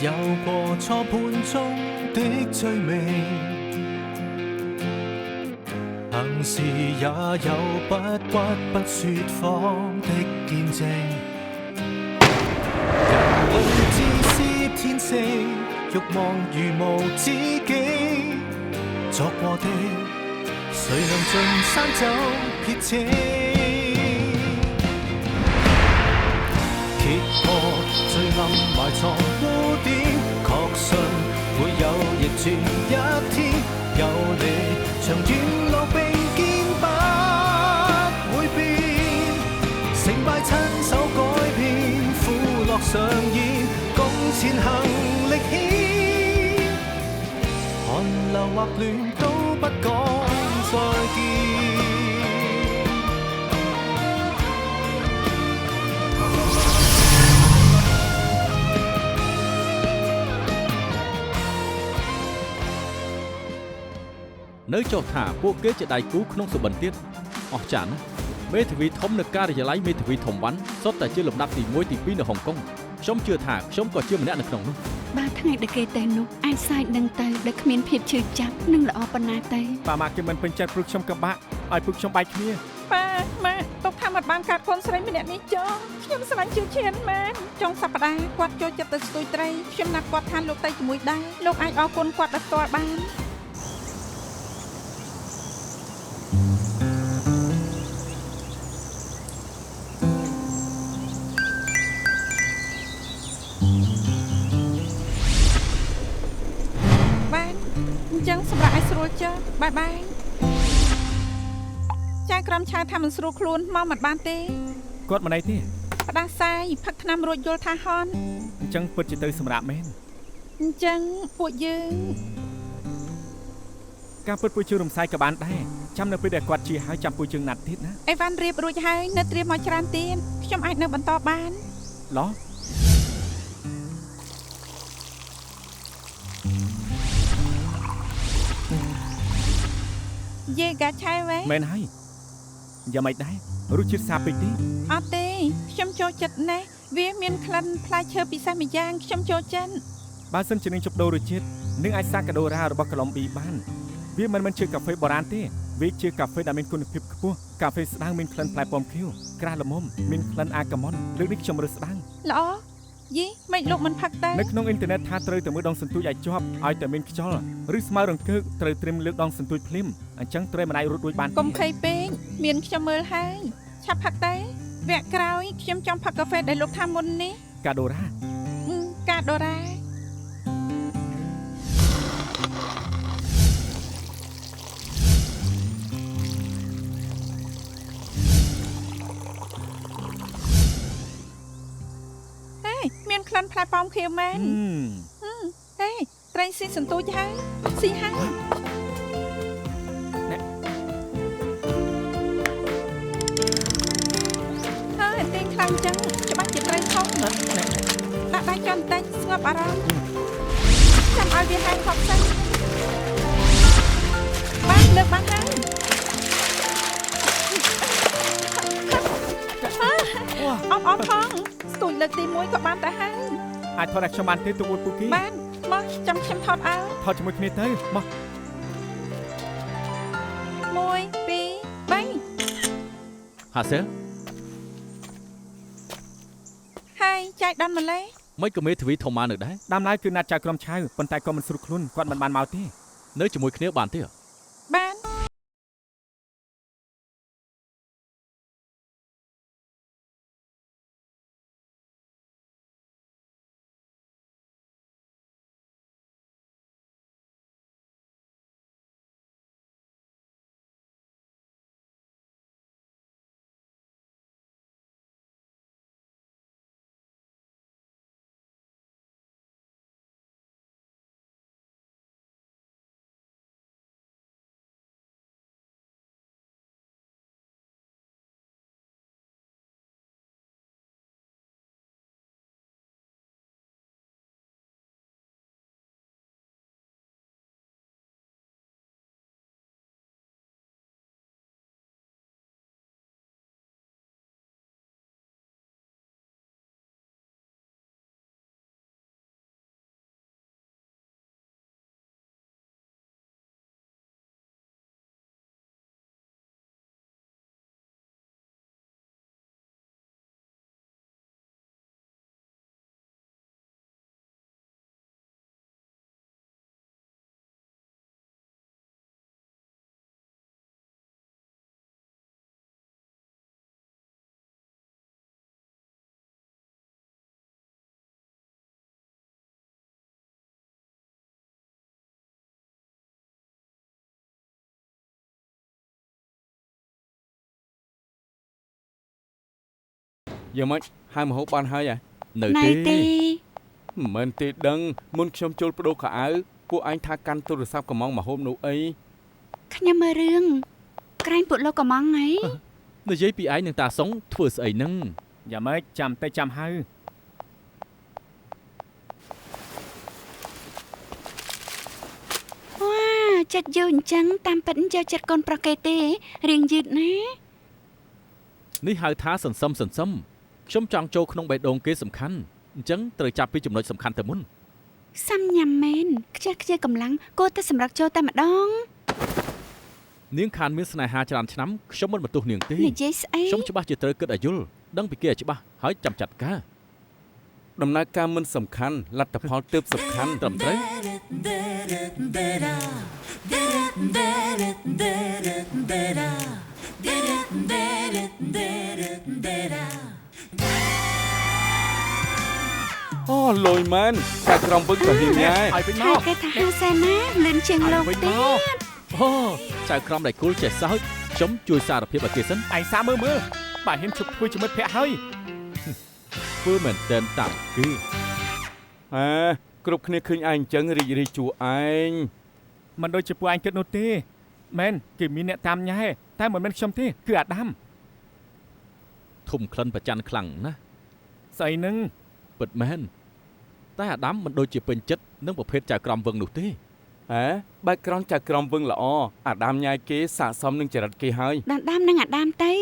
有過錯判中的罪名，行事也有不屈不說謊的見證。人類自私天性，慾望如無止境，作過的誰能盡刪走撇清？揭破最暗埋藏污點，確信會有逆轉一天。有你長遠路並肩不會變，成敗親手改變，苦樂常現，共前行力牽，寒流或暖都不講再見。នៅចុះថាពួកគេជាដៃគូក្នុងសុបិនទៀតអស្ចារ្យណាស់មេធាវីធំនៅការិយាល័យមេធាវីធំវ៉ាន់សុទ្ធតែជាលំដាប់ទី1ទី2នៅហុងកុងខ្ញុំជឿថាខ្ញុំក៏ជាម្នាក់នៅក្នុងនោះបាទថ្ងៃដែលគេទៅនោះអាចសាយនឹងទៅដែលគ្មានភាពឈឺចាប់និងល្អប៉ុណ្ណាទេប៉ាម៉ាគេមិនពេញចិត្តព្រោះខ្ញុំក៏បាក់ឲ្យពួកខ្ញុំបែកគ្នាប៉ាម៉ាតុកថាមិនបានកាត់កូនស្រីម្នាក់នេះចុះខ្ញុំស្រឡាញ់ជឿឈានមែនចុងសប្តាហ៍គាត់ចូលចិត្តទៅស្ទួយត្រីខ្ញុំណាត់គាត់ថាលោកទៅជាមួយដែរលោកអាចអរគុណគាត់ដោយផ្ទាល់បានអញ្ចឹងសម្រាប់ឲ្យស្រួលចុះបាយបាយចាយក្រុមឆាថាមិនស្រួលខ្លួនមកមិនបានទេគាត់មិនអីទេផ្ដាសាយផឹកថ្នាំរួចយល់ថាហន់អញ្ចឹងពិតជាទៅសម្រាប់មែនអញ្ចឹងពួកយើងការពិតពួកជឿរំសាយក៏បានដែរចាំនៅពេលដែលគាត់ជាហើយចាំពួកជើងណាត់ទៀតណាអីវ៉ាន់រៀបរួចហើយនៅត្រៀមមកច្រើនទៀតខ្ញុំអាចនៅបន្តបានឡោះយេកាឆៃវ៉េមែនហើយយ៉ាងម៉េចដែររសជាតិសាបពេកទេអត់ទេខ្ញុំចូលចិត្តណាស់វាមានក្លិនផ្លែឈើពិសេសម្យ៉ាងខ្ញុំចូលចិត្តបើសិនជានឹងជប់ដូររសជាតិនឹងអាចសាកាដូរ៉ារបស់កូឡុំប៊ីបានវាមិនមែនជាកាហ្វេបុរាណទេវាជាកាហ្វេដែលមានគុណភាពខ្ពស់កាហ្វេស្ដាងមានក្លិនផ្លែប៉ោមខៀវក្រាស់ល្មមមានក្លិនអាកាម៉ុនលើកនេះខ្ញុំរើសស្ដាងល្អយីមិនលោកមិនផឹកទេនៅក្នុងអ៊ីនធឺណិតថាត្រូវតែមើលដងសន្ទូចឲ្យជាប់ឲ្យតែមានខ្យល់ឬស្មៅរង្គើកត្រូវត្រៀមលើកដងសន្ទូចភ្លាមអញ្ចឹងត្រូវមិនអាចរត់រួចបានកុំភ័យពេកមានខ្ញុំមើលហើយឆាប់ផឹកទេវគ្គក្រោយខ្ញុំចង់ផឹកកាហ្វេដែលលោកថាមុននេះកាដូរ៉ាកាដូរ៉ាមានក្លិនផ្លែប៉ោមខៀវមែនហេត្រីស៊ីសន្ទូចហើយស៊ីហើយហើយទាញខ្លាំងចឹងច្បាស់ជាត្រីធំដាក់ដៃចាំបន្តិចស្ងប់អារម្មណ៍ចាំឲ្យវាហែងខប់សិនបានលើកបានហើយអត់ផងស្ទួយលើកទី1ក៏បានតែហើយអាចថតឲ្យខ្ញុំបានទេទូមួយពូគីបានមកចាំខ្ញុំថតឲ្យថតជាមួយគ្នាទៅមក1 2 3ហាសេលហើយចែកដល់ម្លេះមិនក៏មេធាវីធំមកនៅដែរដើមឡើយគឺណាត់ចៅក្រុមឆៅប៉ុន្តែក៏មិនស្រួលខ្លួនគាត់មិនបានមកទេនៅជាមួយគ្នាបានទេបាន យ៉ាងម៉េចហើយមហូបបានហើយហ៎ នៅ ណៃ ទេ ទេ មិនទេដឹងមុនខ្ញុំចូលបដូរខោអាវពួកឯងថាកាន់ទូរស័ព្ទកំងមហូបនោះអី ខ្ញុំមើលរឿងក្រែងពួកលោកកំងហី និយាយពីឯងនឹងតាសុងធ្វើស្អីហ្នឹង យ៉ាងម៉េចចាំតែចាំហៅ វ៉ាចិត្តយូរអញ្ចឹងតាមពិតយកចិត្តកូនប្រុសគេទេរៀងយឺតណា នេះហៅថាសន្សំខ្ញុំចង់ចូលក្នុងបេះដូងគេសំខាន់អញ្ចឹងត្រូវចាប់ពីចំណុចសំខាន់ទៅមុន សាំញ៉ាំមែនខ្ជិះខ្ជាកម្លាំងគួរតែសម្រាប់ចូលតែម្ដង នាងខានមានស្នេហាច្រើនឆ្នាំខ្ញុំមិនបន្ទោសនាងទេ និយាយស្អី ខ្ញុំច្បាស់ជាត្រូវគិតឲ្យយល់ដឹងពីគេឲ្យច្បាស់ហើយចាំចាត់ការ ដំណើរការមិនសំខាន់លទ្ធផលទើបសំខាន់ ត្រឹមត្រូវ អូលយមែនតែក្រំវឹកក៏ហ៊ានញ៉ែ ឲ្យវិញ ហើ ម យ ក គេថាហាសែណាលឿនជាងលោក វិញ ទេ មក អូចៅក្រមដៃគូលចេះសើចខ្ញុំជួយសារភាពឲ្យគេសិន ឯងសាមើលបើហ៊ានជប់ធ្វើជាមិត្តភក្តិហើយ ធ្វើមែនតែនតាមគេ អើគ្រប់គ្នាឃើញឯងអញ្ចឹងរីករាយជួឯង មិនដូចជាពួកឯងគិតនោះទេមែនគេមានអ្នកតាមញ៉ែតែមិនមែនខ្ញុំទេគឺអាដាម ធំក្លិនប្រច័នខ្លាំងណាស់ ស្អីនឹង ពិតមែនតែអាដាមមិនដូចជាពេញចិត្តនឹងប្រភេទចៅក្រមវឹងនោះទេ ហ៎បែកក្រំចាក្រំវឹងល្អអាដាមញ៉ាយគេស័កសមនឹងចរិតគេហើយ ដាំដាំនឹងអាដាមទៅ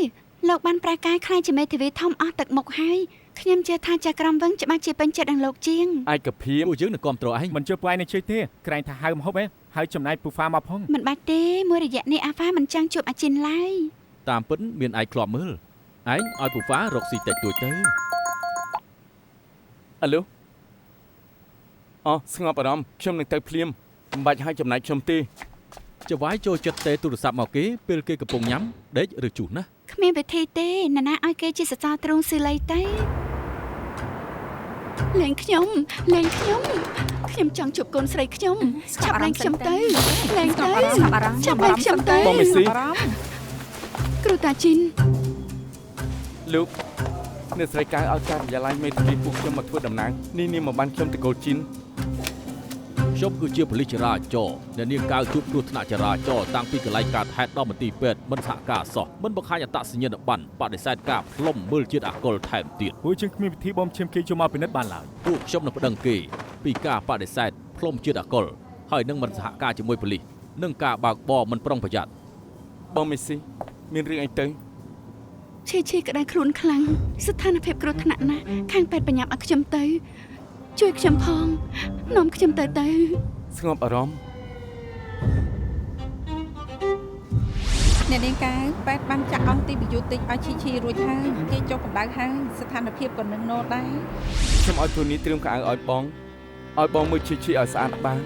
លោកបានប្រែកាយខ្លាចជាមេធាវីធំអស់ទឹកមុខហើយខ្ញុំជឿថាចៅក្រមវឹងច្បាស់ជាពេញចិត្តនឹងលោកជាង ឯកភាព ពួកយើងនឹងគ្រប់គ្រងឯង មិនជឿពួកឯងនឹងជឿទេក្រែងថាហៅមកហូបឯងហើយចំណាយពូហ្វាមកផង មិនបាច់ទេមួយរយៈនេះអាហ្វាមិនចង់ជួបអាជីនឡើយ តាមពិតមានឯងធ្លាប់មើលឯងឲ្យពូហ្វារកស៊ីតិចតួចទៅ អាឡូអូស្ងប់អារម្មណ៍ខ្ញុំនឹងទៅភ្លាមមិនបាច់ឲ្យចំណាយខ្ញុំទេ ចវាយចូលចិត្តទេទូរស័ព្ទមកគេពេលគេកំពុងញ៉ាំដេកឬជុះណា គ្មានវិធីទេណានាឲ្យគេជាសសរទ្រូងស៊ីលីទៅលេងខ្ញុំខ្ញុំចង់ជួបកូនស្រីខ្ញុំឆាប់លេងខ្ញុំទៅលេងទៅឆាប់លេងខ្ញុំទៅ បងមេស៊ី គ្រូតាជីន លោកអ្នកស្រីកៅឲ្យការិយាល័យមេធាវីពួកខ្ញុំមកធ្វើតំណាងនេះមកបានខ្ញុំទៅកូលជីន ខ្ញុំគឺជាប៉ូលីសចរាចរណ៍អ្នកនាងកៅជួបគ្រោះថ្នាក់ចរាចរណ៍តាំងពីកន្លែងកើតហេតុដល់មន្ទីរពេទ្យមិនសហការសោះមិនបង្ហាញអត្តសញ្ញាណប័ណ្ណបដិសេធការផ្លុំមើលជាតិអាល់កុលថែមទៀត ពួកយើងគ្មានវិធីបំឈាមគេចូលមកពិនិត្យបានឡើយ ពួកខ្ញុំនឹងប្តឹងគេពីការបដិសេធផ្លុំជាតិអាល់កុលហើយនឹងមិនសហការជាមួយប៉ូលីសនិងការបើកបរមិនប្រុងប្រយ័ត្ន បងមេស៊ីមានរឿងអីទៅ ឈីក្តៅខ្លួនខ្លាំងស្ថានភាពគ្រោះថ្នាក់ណាស់ខាងពេទ្យបញ្ញាប់ឲ្យខ្ញុំទៅជួយខ្ញុំផងនាំខ្ញុំទៅ ស្ងប់អារម្មណ៍ អ្នកនាងកៅប៉ែតបានចាក់អង្គទីបយុតិចឲ្យឈីរួចហើយគេចុះកម្ដៅហើយស្ថានភាពក៏នឹងណូដែរ ខ្ញុំឲ្យទូនេះត្រៀមកៅឲ្យបងមើលឈីឲ្យស្អាតបាន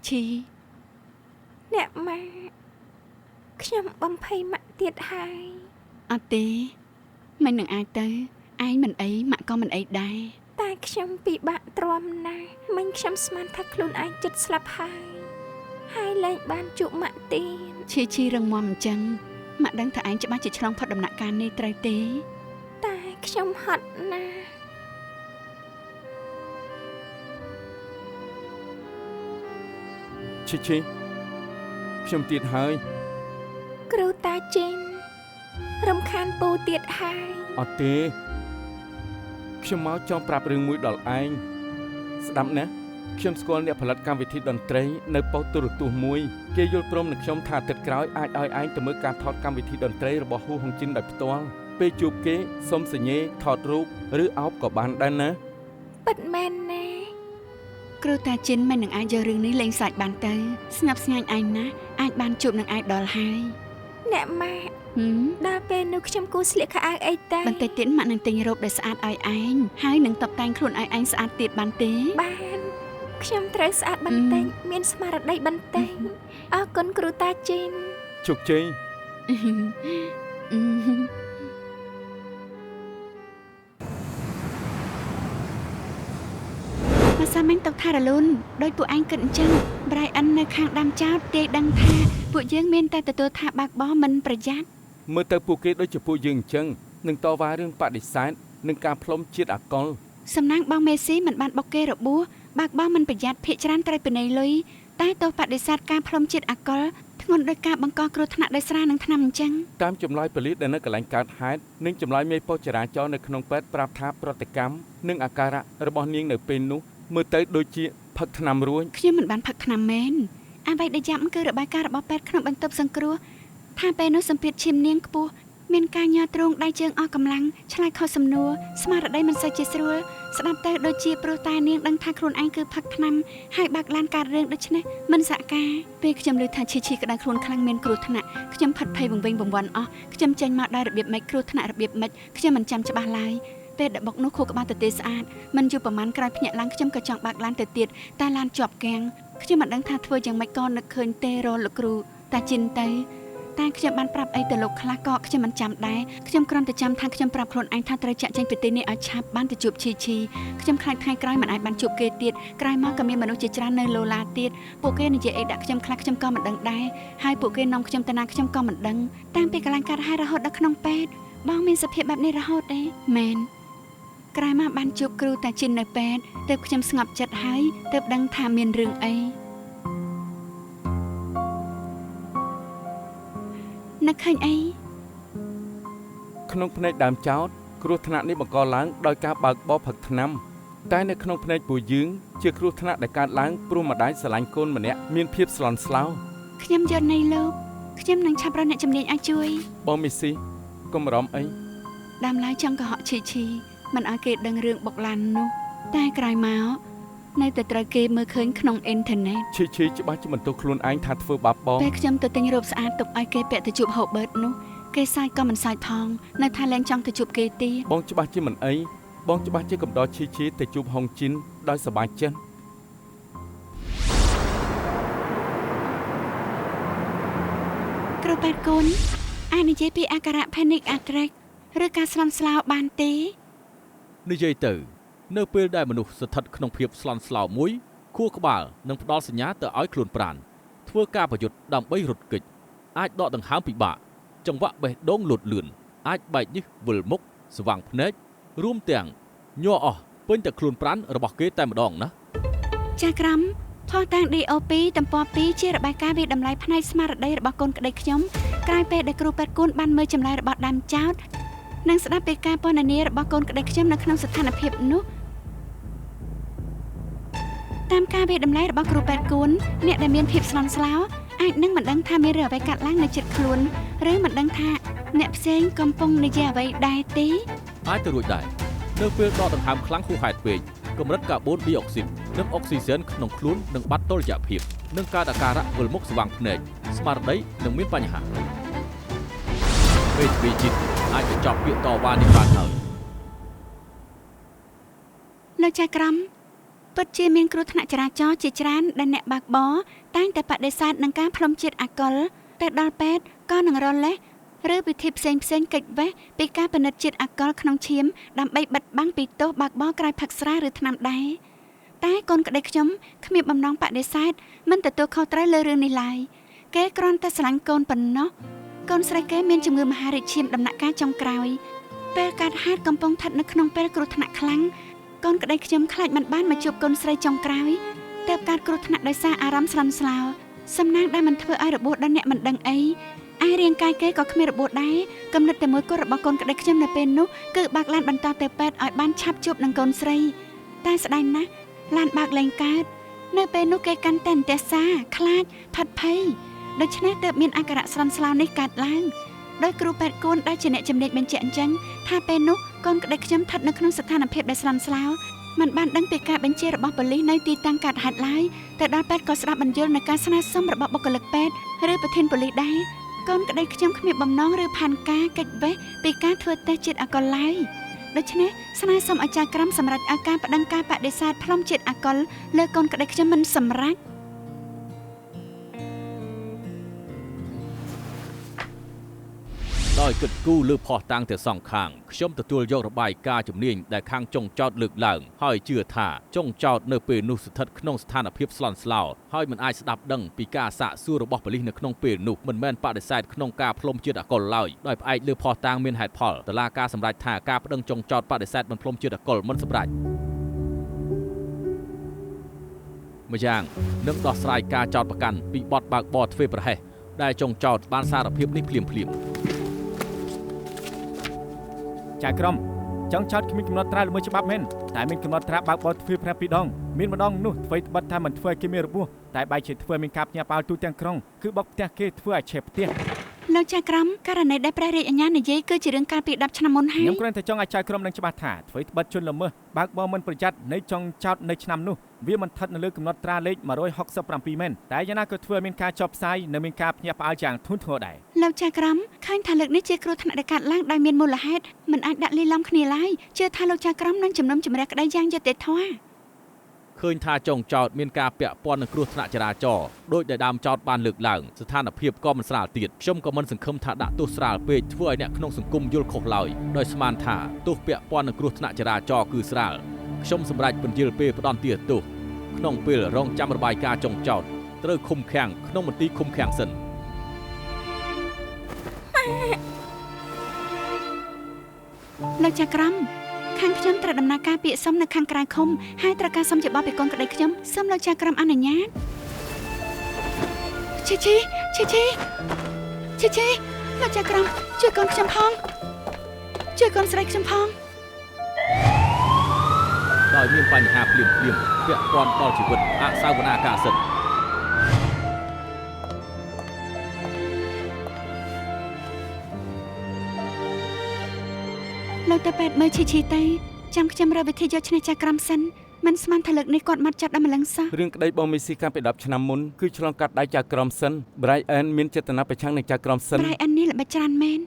ឈី អ្នកម៉ាខ្ញុំបំភ័យម៉ាក់ទៀតហើយ អត់ទេមិននឹងអាចទៅឯងមិនអីម៉ាក់ក៏មិនអីដែរ តែខ្ញុំពិបាកទ្រាំណាស់មិញខ្ញុំស្មានថាខ្លួនឯងចិត្តស្លាប់ហើយលែងបានជួបម៉ាក់ទៀត ឈីរឹងមាំអញ្ចឹងម៉ាក់ដឹងថាឯងច្បាស់ជាឆ្លងផុតដំណាក់កាលនេះត្រូវទេ តែខ្ញុំហត់ណាស់ ឈីខ្ញុំទៀតហើយ គ្រូតាចេញរំខានពូទៀតហើយ អត់ទេខ្ញុំមកចង់ប្រាប់រឿងមួយដល់ឯងស្ដាប់ណាខ្ញុំស្គាល់អ្នកផលិតកម្មវិធីតន្ត្រីនៅប៉ុស្តិ៍ទូរទស្សន៍មួយគេយល់ព្រមនឹងខ្ញុំថាទឹកក្រោយអាចឲ្យឯងទៅមើលការថតកម្មវិធីតន្ត្រីរបស់ហ៊ូហុងជីនដោយផ្ទាល់ពេលជួបគេសុំសញ្ញេថតរូបឬអោបក៏បានដែរណា ពិតមែនណា គ្រូតាជីនមិននឹងអាចយករឿងនេះលេងសាច់បានទៅស្ងប់ស្ងាញ់ឯងណាអាចបានជួបនឹងអាយដល់ហើយ អ្នកម៉ាក់ ហឹម ដល់ពេលនោះខ្ញុំគួរស្លៀកខោអាវអីតែ បន្តិចទៀតម៉ាក់នឹងទិញរ៉ូបដែលស្អាតឲ្យឯងហើយនឹងតុបតែងខ្លួនឲ្យឯងស្អាតទៀតបានទេ បានខ្ញុំត្រូវស្អាតបន្តិចមានស្មារតីបន្តិចអរគុណគ្រូតាចេញ ជោគជ័យ អ សាមិញតុកថារលូនដោយពួកឯងគិតអញ្ចឹង Brian នៅខាងដាំចោតទេដឹងថាពួកយើងមានតែទទួលថាបាក់បោមិនប្រយ័ត្ន មើលទៅពួកគេដូចជាពួកយើងអញ្ចឹងនឹងតវ៉ារឿងបដិសេធនិងការផ្លុំជាតិអាល់កុល សំណាងបងមេស៊ីមិនបានបុកគេរបួសបាក់បោមិនប្រយ័ត្នភាគច្រើនត្រូវពិន័យលុយតែទោះបដិសេធការផ្លុំជាតិអាល់កុលធ្ងន់ដោយការបង្កគ្រោះថ្នាក់ដោយស្រានឹងថ្នាំអញ្ចឹង តាមចម្លើយប៉ូលីសដែលនៅកន្លែងកើតហេតុនិងចម្លើយមេប៉ុស្តិ៍ចរាចរណ៍នៅក្នុងពេទ្យប្រាប់ថាប្រតិកម្មនិងអាការៈរបស់នាងនៅពេលនោះមើលទៅដូចជាផឹកថ្នាំរួច ខ្ញុំមិនបានផឹកថ្នាំមែនអ្វីដែលយ៉ាប់គឺរបាយការណ៍របស់ពេទ្យក្នុងបន្ទប់សង្គ្រោះថាពេលនោះសម្ពាធឈាមនាងខ្ពស់មានការញ័រទ្រង់ដៃជើងអស់កម្លាំងឆ្លើយខុសសំណួរស្មារតីមិនសូវជាស្រួលស្ដាប់ទៅដូចជាព្រោះតែនាងដឹងថាខ្លួនឯងគឺផឹកថ្នាំហើយបាក់ឡានកើតរឿងដូច្នេះមិនសហការពេលខ្ញុំឮថាឈីក្តៅខ្លួនខ្លាំងមានគ្រោះថ្នាក់ខ្ញុំផាត់ភ័យវង្វេងវង្វាន់អស់ខ្ញុំចេញមកដោយរបៀបម៉េចគ្រោះថ្នាក់របៀបម៉េចខ្ញុំមិនចាំច្បាស់ឡើយពេលដែលបុកនោះខួរក្បាលទៅទេស្អាតមិនយូរប្រហែលក្រោយភ្ញាក់ឡើងខ្ញុំក៏ចង់បើកឡានទៅទៀតតែឡានជាប់គាំងខ្ញុំមិនដឹងថាធ្វើយ៉ាងម៉េចក៏នឹកឃើញទេរលោកគ្រូតាជីនទៅតែខ្ញុំបានប្រាប់អីទៅលោកខ្លះក៏ខ្ញុំមិនចាំដែរខ្ញុំគ្រាន់តែចាំថាខ្ញុំប្រាប់ខ្លួនឯងថាត្រូវចាក់ចេញពីទីនេះឲ្យឆាប់បានទៅជួបឈីខ្ញុំខ្លាចថ្ងៃក្រោយមិនអាចបានជួបគេទៀតក្រោយមកក៏មានមនុស្សជាច្រើននៅឡូឡាទៀតពួកគេនិយាយអីដាក់ខ្ញុំខ្លះខ្ញុំក៏មិនដឹងដែរហើយពួកគេនាំខ្ញុំទៅណាខ្ញុំក៏មិនដឹងតាមពីកន្លែងកាត់ហើយរហូតដល់ក្នុងពេទ្យបងមានសភាពបែបនេះរហូតទេមែនក្រោយមកបានជួបគ្រូតាជីននៅពេទ្យទើបខ្ញុំស្ងប់ចិត្តហើយទើបដឹងថាមានរឿងអីនឹកឃើញអី ក្នុងភ្នែកដើមចោតគ្រោះថ្នាក់នេះបង្កឡើងដោយការបើកបរផឹកថ្នាំតែនៅក្នុងភ្នែកពួកយើងជាគ្រោះថ្នាក់ដែលកើតឡើងព្រោះម្ដាយស្រឡាញ់កូនម្នាក់មានភាពស្លន់ស្លោខ្ញុំយល់នៃលោកខ្ញុំនឹងឆាប់រកអ្នកជំនាញឲ្យជួយបងមីស៊ីកុំបារម្ភអីដើមឡើយចង់កុហកឈីមិនឲ្យគេដឹងរឿងបុកឡាននោះតែក្រោយមកនៅតែត្រូវគេមើលឃើញក្នុងអ៊ីនធឺណិតឈីច្បាស់ជាបន្ទោសខ្លួនឯងថាធ្វើបាបបងពេលខ្ញុំទៅទិញរ៉ូបស្អាតទុកឲ្យគេពាក់ទៅជួបហូបឺតនោះគេសាយក៏មិនសាយផងនៅថាលែងចង់ទៅជួបគេទៀតបងច្បាស់ជាមិនអីបងច្បាស់ជាកំដរឈីទៅជួបហុងជីនដោយសប្បាយចិត្តគ្រូពេទ្យគុណអាចនិយាយពីអាការៈ Panic Attack ឬការស្លន់ស្លោបានទេនិយាយទៅនៅពេលដែលមនុស្សស្ថិតក្នុងភាពស្លន់ស្លោមួយខួរក្បាលនឹងផ្ដល់សញ្ញាទៅឲ្យខ្លួនប្រាណធ្វើការប្រយុទ្ធដើម្បីរត់គេចអាចដកដង្ហើមពិបាកចង្វាក់បេះដូងលូតលឿនអាចបែកញើសវិលមុខស្វាងភ្នែករួមទាំងញ័រអស់ពេញតែខ្លួនប្រាណរបស់គេតែម្ដងណាចាក្រមផុសតាំង DOP ទំព័រ2ជារបាយការណ៍វិតម្លៃផ្នែកស្មារតីរបស់កូនក្តីខ្ញុំក្រោយពេលដែលគ្រូពេទ្យគូនបានមើលចម្លើយរបស់ដើមចោតនិងស្ដាប់ពីការពណ៌នារបស់កូនក្តីខ្ញុំនៅក្នុងស្ថានភាពនោះតាមការវិតម្លៃរបស់គ្រូពេទ្យគូនអ្នកដែលមានភាពស្លន់ស្លោអាចនឹងមិនដឹងថាមានរឿងអ្វីកាត់ឡើងនៅជិតខ្លួនឬមិនដឹងថាអ្នកផ្សេងកំពុងនិយាយអ្វីដែរទេអាចទៅរួចដែរនៅពេលដកដង្ហើមខ្លាំងហួសហេតុពេកកម្រិតកាបូនឌីអុកស៊ីតនិងអុកស៊ីហ្សែនក្នុងខ្លួននឹងបាត់តុល្យភាពនិងកើតអាការៈវិលមុខស្វាងភ្នែកស្មារតីនឹងមានបញ្ហាពេលវិជិតអាចបញ្ចប់ពាក្យតវ៉ានេះបានហើយលោកចៅក្រមពិតជាមានគ្រោះថ្នាក់ចរាចរណ៍ជាច្រើនដែលអ្នកបើកបរតែងតែបដិសេធនឹងការផ្លុំជាតិអាល់កុលតែដល់ពេទ្យក៏នឹងរលេះឬវិធីផ្សេងកិច្ចវេះពីការពិនិត្យជាតិអាល់កុលក្នុងឈាមដើម្បីបិទបាំងពីទោសបើកបរក្រោយផឹកស្រាឬថ្នាំដែរតែកូនក្តីខ្ញុំគ្មានបំណងបដិសេធមិនទទួលខុសត្រូវលើរឿងនេះឡើយគេគ្រាន់តែស្រឡាញ់កូនប៉ុណ្ណោះកូនស្រីគេមានជំងឺមហារីកឈាមដំណាក់កាលចុងក្រោយពេលកើតហេតុកំពុងស្ថិតនៅក្នុងពេលគ្រោះថ្នាក់ខ្លាំងកូនក្តីខ្ញុំខ្លាចមិនបានមកជួបកូនស្រីចុងក្រោយទើបកើតគ្រោះថ្នាក់ដោយសារអារម្មណ៍ស្លន់ស្លោសំណាងដែលមិនធ្វើឲ្យរបួសដល់អ្នកមិនដឹងអីឯរាងកាយគេក៏គ្មានរបួសដែរគំនិតតែមួយគត់របស់កូនក្តីខ្ញុំនៅពេលនោះគឺបើកឡានបន្តទៅពេទ្យឲ្យបានឆាប់ជួបនឹងកូនស្រីតែស្ដាយណាស់ឡានបើកលែងកើតនៅពេលនោះគេកាន់តែអន្ទះសាខ្លាចផាត់ភ័យដូច្នេះទើបមានអាការៈស្លន់ស្លោនេះកើតឡើងដោយគ្រូពេទ្យគូនដែលជាអ្នកជំនាញបញ្ជាក់អញ្ចឹងថាពេលនោះកូនក្តីខ្ញុំស្ថិតនៅក្នុងស្ថានភាពដែលស្លន់ស្លោមិនបានដឹងពីការបញ្ជារបស់ប៉ូលីសនៅទីតាំងកើតហេតុឡើយតែដល់ពេទ្យក៏ស្ដាប់បញ្យល់នៅការស្នើសុំរបស់បុគ្គលិកពេទ្យឬប្រធានប៉ូលីសដែរកូនក្តីខ្ញុំគ្មានបំណងឬផានការកិច្ចវេះពីការធ្វើតេស្តជាតិអាល់កុលឡើយដូច្នេះស្នើសុំអាចារ្យក្រមសម្រាប់ឲ្យការបដិងការបដិសេធផ្លុំជាតិអាល់កុលលើកូនក្តីខ្ញុំមិនសម្រេចដ ដោយគិតគូរលើផោះតាំងទាំងសងខាងខ្ញុំទទួលយករបាយការណ៍ជំនាញដែលខាងចុងចោតលើកឡើងហើយជឿថាចុងចោតនៅពេលនោះស្ថិតក្នុងស្ថានភាពស្លន់ស្លោហើយមិនអាចស្ដាប់ដឹងពីការសាកសួររបស់ប៉ូលីសនៅក្នុងពេលនោះមិនមែនបដិសេធក្នុងការផ្លុំជាតិអាល់កុលឡើយដោយផ្អែកលើផោះតាំងមានហេតុផលតុលាការសម្រេចថាការប្តឹងចុងចោតបដិសេធមិនផ្លុំជាតិអាល់កុលមិនសម្រេចម្យ៉ាងនឹងដោះស្រាយការចោទប្រកាន់ពីបទបើកបរទ្វេប្រហែសដែលចុងចោតបានសារភាពនេះភ្លាមៗចៅក្រមចង់ចោតគ្មានកំណត់ត្រាល្មើសច្បាប់មែនតែមានកំណត់ត្រាបើកបរទ្វារប្រាពីរដងមានម្ដងនោះធ្វើត្បិតថាមិនធ្វើឲ្យគេមានរបួសតែបែរជាធ្វើមានការផ្ញើប៉ាល់ទូទាំងក្រុងគឺបុកផ្ទះគេធ្វើឲ្យឆេះផ្ទះលោកចៅក្រមករណីដែលព្រះរាជអាជ្ញានិយាយគឺជារឿងកាលពី10ឆ្នាំមុនហើយខ្ញុំគ្រាន់តែចង់ឲ្យចៅក្រមនឹងច្បាស់ថាធ្វើត្បិតជនល្មើសបើកបរមិនប្រយ័ត្ននៃចុងចោតនៅឆ្នាំនោះវាមិនស្ថិតនៅលើកំណត់ត្រាលេខ167មែនតែយ៉ាងណាក៏ធ្វើមានការចុះផ្សាយនិងមានការភ្ញាក់ផ្អើលយ៉ាងធ្ងន់ធ្ងរដែរលោកចៅក្រមឃើញថាលើកនេះជាគ្រោះថ្នាក់ដែលកើតឡើងដោយមានមូលហេតុមិនអាចដាក់លាយឡំគ្នាឡើយជឿថាលោកចៅក្រមនឹងជំនុំជម្រះក្តីយ៉ាងយុត្តិធម៌ឃើញថាចុងចោតមានការពាក់ព័ន្ធនឹងគ្រោះថ្នាក់ចរាចរណ៍ដោយដែលដើមចោតបានលើកឡើងស្ថានភាពក៏មិនស្រាលទៀតខ្ញុំក៏មិនសង្ឃឹមថាដាក់ទោសស្រាលពេកធ្វើឲ្យអ្នកក្នុងសង្គមយល់ខុសឡើយដោយស្មានថាទោសពាក់ព័ន្ធនឹងគ្រោះថ្នាក់ចរាចរណ៍គឺស្រាលខ្ញុំសម្រេចពន្យាលពេលផ្ដន្ទាទោសក្នុងពេលរងចាំរបាយការណ៍ចុងចោតត្រូវឃុំឃាំងក្នុងមន្ទីរឃុំឃាំងសិនលោកចៅក្រមខាងខ្ញុំត្រូវដំណើរការពាក្យសុំនៅខាងក្រៅឃុំហើយត្រូវការសុំជាបបពីកូនក្តីខ្ញុំសូមលោកចៅក្រមអនុញ្ញាតឈីលោកចៅក្រមជួយកូនខ្ញុំផងជួយកូនស្រីខ្ញុំផងដោយមានបញ្ហាភ្លាមពាក់ព័ន្ធដល់ជីវិតអសាវនាការសិទ្ធិលោកទៅពេទ្យមើលឈីទៅចាំខ្ញុំរកវិធីយកឈ្នះចៅក្រមសិនមិនស្មានថាលើកនេះគាត់មកចាត់ដល់ម្លឹងសោះរឿងក្តីបងមេស៊ីកាលពី10ឆ្នាំមុនគឺឆ្លងកាត់ដៃចៅក្រមសិន Brian មានចេតនាប្រឆាំងនឹងចៅក្រមសិន Brian នេះល្បិចច្រើនមែន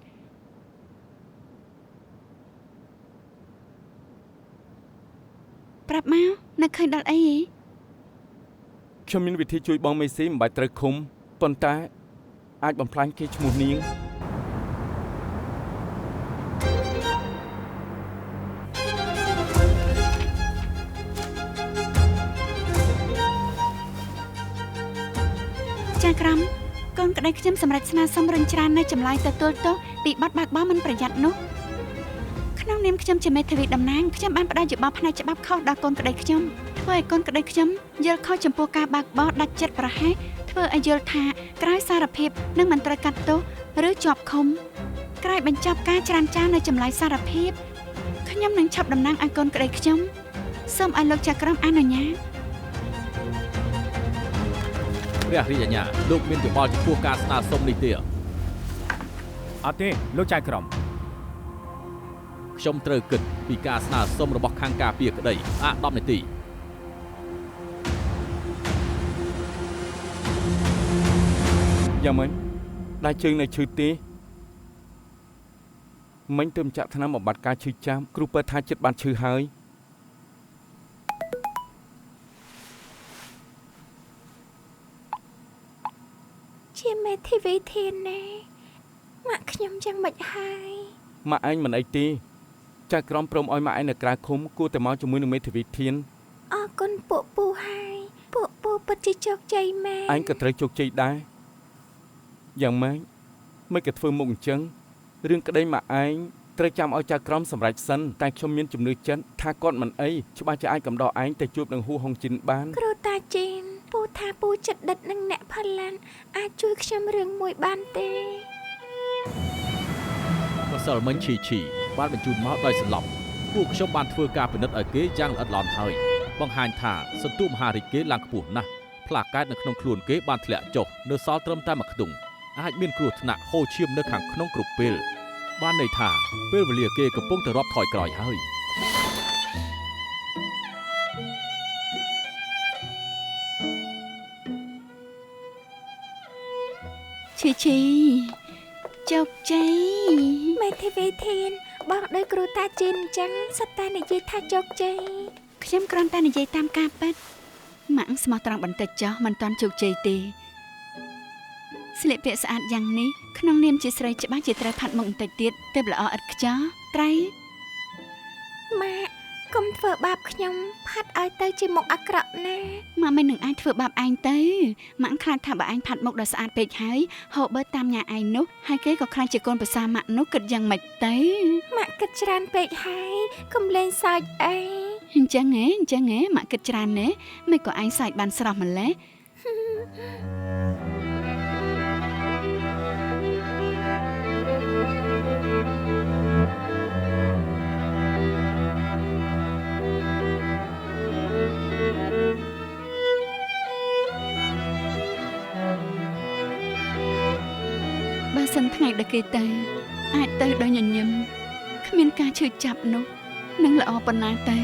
ប្រាប់មកនៅឃើញដល់អីខ្ញុំមានវិធីជួយបងមេស៊ីមិនបាច់ត្រូវឃុំប៉ុន្តែអាចបំផ្លាញគេឈ្មោះនាងចៅក្រមកូនក្តីខ្ញុំសម្រេចស្នើសុំរឹងច្រាននៅចម្លើយទទួលទោសពីបទបើកបរមិនប្រយ័ត្ននោះក្នុងនាមខ្ញុំជាមេធាវីតំណាងខ្ញុំបានផ្ដល់យោបល់ផ្នែកច្បាប់ខុសដល់កូនក្តីខ្ញុំធ្វើឲ្យកូនក្តីខ្ញុំយល់ខុសចំពោះការបើកបរដាច់ចិត្តប្រហែសធ្វើឲ្យយល់ថាក្រោយសារភាពនឹងមិនត្រូវកាត់ទោសឬជាប់ឃុំក្រោយបញ្ចប់ការច្រានចោលនៅចម្លើយសារភាពខ្ញុំនឹងឆាប់តំណាងឲ្យកូនក្តីខ្ញុំសូមឲ្យលោកចៅក្រមអនុញ្ញាតព្រះរាជអាជ្ញាលោកមានយោបល់ចំពោះការស្នើសុំនេះទេអត់ទេលោកចៅក្រមខ្ញុំត្រូវគិតពីការស្នើសុំរបស់ខាងការពារក្តី10នាទីយ៉ាងម៉េចដៃជើងនៅឈឺទេមិញទៅចាក់ថ្នាំបំបត្តិការឈឺចាំគ្រូពេទ្យថាចិត្តបានឈឺហើយជាមេធាវីធានណាម៉ាក់ខ្ញុំយ៉ាងម៉េចហើយម៉ាក់ឯងមិនអីទេចៅក្រមព្រមឲ្យម៉ាក់ឯងនៅក្រៅឃុំគួរតែមកជាមួយនឹងមេធាវីធានអរគុណពួកពូហើយពួកពូពិតជាជោគជ័យមែនឯងក៏ត្រូវជោគជ័យដែរយ៉ាងម៉េចមិនក៏ធ្វើមុខអញ្ចឹងរឿងក្តីម៉ាក់ឯងត្រូវចាំឲ្យចៅក្រមសម្រេចសិនតែខ្ញុំមានជំនឿចិត្តថាគាត់មិនអីច្បាស់ជាអាចកំដរឯងទៅជួបនឹងហ៊ូហុងជីនបានគ្រូតាជីនពូថាពូចិត្តដិតនឹងអ្នកផល្លានអាចជួយខ្ញុំរឿងមួយបានទេម្សិលមិញឈីបានបញ្ជូនមកដោយសន្លប់ពួកខ្ញុំបានធ្វើការពិនិត្យឲ្យគេយ៉ាងល្អិតល្អន់ហើយបង្ហាញថាសន្ទុះមហារាជគេឡើងខ្ពស់ណាស់ផ្លាកែតនៅក្នុងខ្លួនគេបានធ្លាក់ចុះនៅសល់ត្រឹមតែមួយខ្ទង់អាចមានគ្រោះថ្នាក់ហូរឈាមនៅខាងក្នុងគ្រប់ពេលបានន័យថាពេលវេលាគេកំពុងតែរាប់ថយក្រោយហើយឈីជោគជ័យមេធាវីធានបងដោយគ្រូតាជីនអញ្ចឹងសិតតែនិយាយថាជោគជ័យខ្ញុំគ្រាន់តែនិយាយតាមការពិតម៉ាក់ស្មោះត្រង់បន្តិចចុះមិនទាន់ជោគជ័យទេស ស្លៀកពាក់ស្អាតយ៉ាងនេះក្នុងនាមជាស្រីច្បាស់ជាត្រូវផាត់មុខបន្តិចទៀតទើបល្អឥតខ្ចោះត្រៃ ម៉ាក់កុំធ្វើបាបខ្ញុំផាត់ឲ្យទៅជាមុខអាក្រក់ណា ម៉ាក់មិននឹងអាចធ្វើបាបឯងទៅម៉ាក់ខ្លាចថាបើឯងផាត់មុខដ៏ស្អាតពេកហើយហូបបើតាមញ៉ាឯងនោះហើយគេក៏ខ្លាចជាកូនប្រសាម៉ាក់នោះគិតយ៉ាងម៉េចទៅ ម៉ាក់គិតច្រើនពេកហើយកុំលេងសើចអី អញ្ចឹងហ៎ម៉ាក់គិតច្រើនណាស់មិនក៏ឯងសើចបានស្រស់ម្ល៉េះ បើសិនថ្ងៃដែលគេទៅអាចទៅដោយញញឹមគ្មានការឈឺចាប់នោះនឹងល្អប៉ុណ្ណាទៅ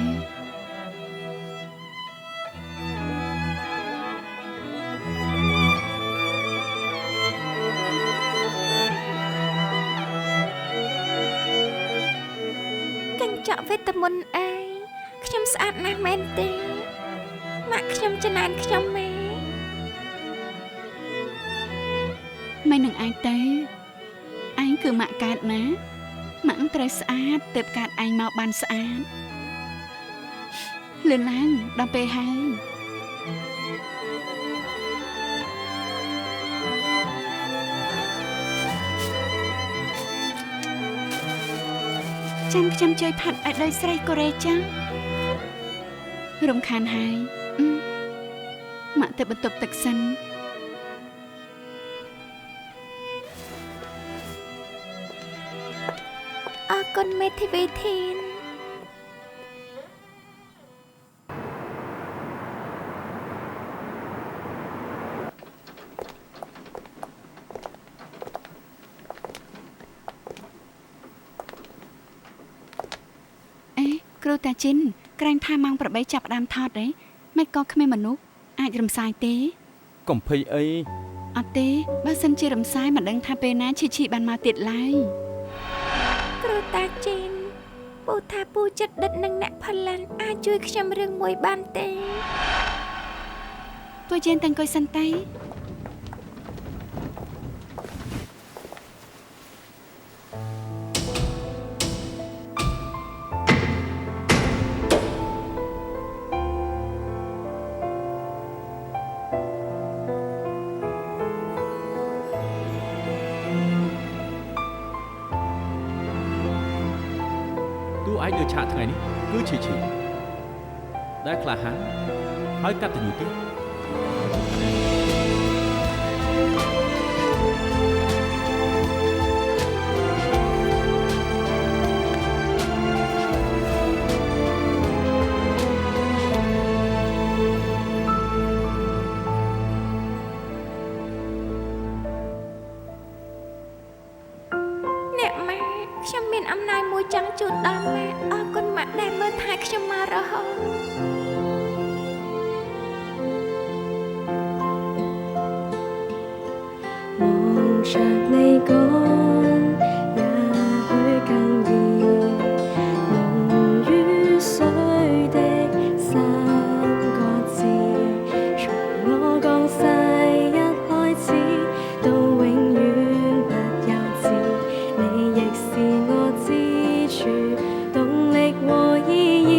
កញ្ចក់វេទមន្តអីខ្ញុំស្អាតណាស់មែនទេម៉ាក់ខ្ញុំចំណានខ្ញុំម៉ែ មិននឹងឯងទៅឯងគឺម៉ាក់កើតណាម៉ាក់ត្រូវស្អាតទើបកើតឯងមកបានស្អាតលឿនឡើងដល់ពេលហើយចាំខ្ញុំជួយផាត់ឲ្យដោយស្រីកូរ៉េចឹងរំខានហើយម៉ាក់ទៅបន្ទប់ទឹកសិន អរគុណមេធាវីធីន គ្រូតាជីនក្រែងថាម៉ោង8ចាប់ផ្ដើមថតទេមិនក៏គ្មានមនុស្សអាចរំសាយទេ កុំភ័យអី អត់ទេបើសិនជារំសាយមិនដឹងថាពេលណាឈីបានមកទៀតឡើយ គ្រូតាជីនពូថាពូចិត្តដិតនឹងអ្នកផលិតអាចជួយខ្ញុំរឿងមួយបានទេ ពួកយើងតែអង្គុយសិនទៅ តួឯងលើឆាកថ្ងៃនេះគឺឈីដែលក្លាហានហើយកតញ្ញូទៀត អ្នកម៉ាក់ខ្ញុំមានអំណោយមួយចង់ជូនដល់ម៉ាក់អរគុណម៉ាក់ដែលមើលថែខ្ញុំមករហូត 望着你講，也許更易濃於水的三個字，從我降世一開始到永遠不休止，你亦是我支柱、動力和意義。